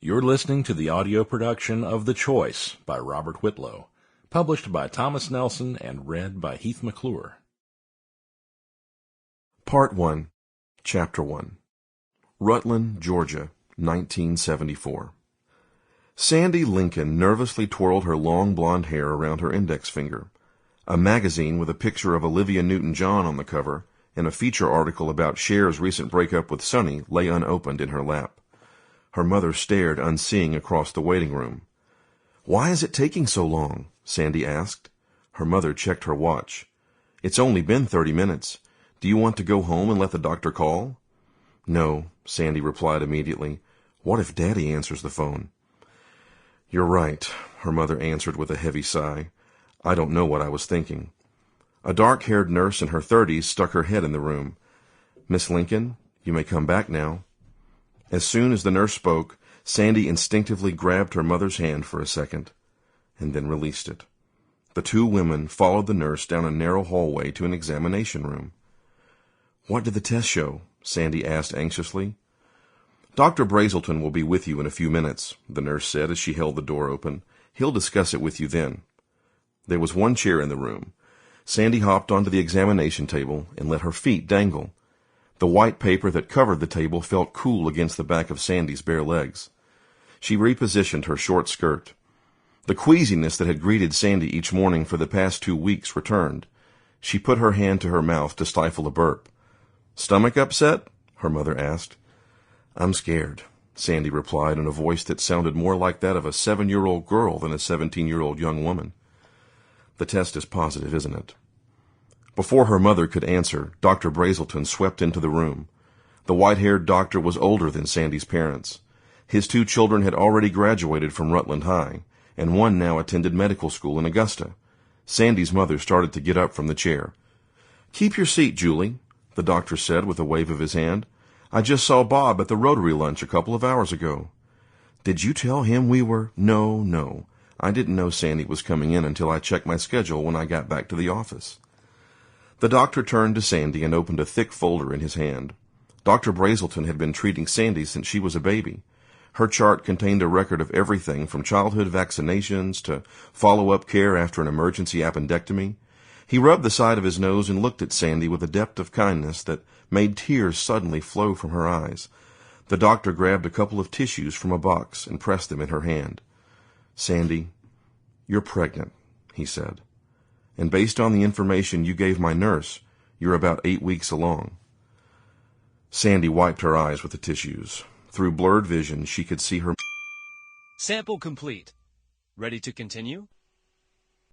You're listening to the audio production of The Choice by Robert Whitlow, published by Thomas Nelson and read by Heath McClure. Part 1, Chapter 1. Rutland, Georgia, 1974. Sandy Lincoln nervously twirled her long blonde hair around her index finger. A magazine with a picture of Olivia Newton-John on the cover and a feature article about Cher's recent breakup with Sonny lay unopened in her lap. Her mother stared unseeing across the waiting room. "Why is it taking so long?" Sandy asked. Her mother checked her watch. "It's only been 30 minutes. Do you want to go home and let the doctor call?" "No," Sandy replied immediately. "What if Daddy answers the phone?" "You're right," her mother answered with a heavy sigh. "I don't know what I was thinking." A dark-haired nurse in her 30s stuck her head in the room. "Miss Lincoln, you may come back now." As soon as the nurse spoke, Sandy instinctively grabbed her mother's hand for a second, and then released it. The two women followed the nurse down a narrow hallway to an examination room. "What did the test show?" Sandy asked anxiously. "Dr. Brazelton will be with you in a few minutes," the nurse said as she held the door open. "He'll discuss it with you then." There was one chair in the room. Sandy hopped onto the examination table and let her feet dangle. The white paper that covered the table felt cool against the back of Sandy's bare legs. She repositioned her short skirt. The queasiness that had greeted Sandy each morning for the past 2 weeks returned. She put her hand to her mouth to stifle a burp. "Stomach upset?" her mother asked. "I'm scared," Sandy replied in a voice that sounded more like that of a 7-year-old girl than a 17-year-old young woman. "The test is positive, isn't it?" Before her mother could answer, Dr. Brazelton swept into the room. The white-haired doctor was older than Sandy's parents. His 2 children had already graduated from Rutland High, and one now attended medical school in Augusta. Sandy's mother started to get up from the chair. "Keep your seat, Julie," the doctor said with a wave of his hand. "I just saw Bob at the Rotary lunch a couple of hours ago." "Did you tell him we were—" No. I didn't know Sandy was coming in until I checked my schedule when I got back to the office." The doctor turned to Sandy and opened a thick folder in his hand. Dr. Brazelton had been treating Sandy since she was a baby. Her chart contained a record of everything from childhood vaccinations to follow-up care after an emergency appendectomy. He rubbed the side of his nose and looked at Sandy with a depth of kindness that made tears suddenly flow from her eyes. The doctor grabbed a couple of tissues from a box and pressed them in her hand. "Sandy, you're pregnant," he said. "And based on the information you gave my nurse, you're about 8 weeks along." Sandy wiped her eyes with the tissues. Through blurred vision, she could see her. Sample complete. Ready to continue?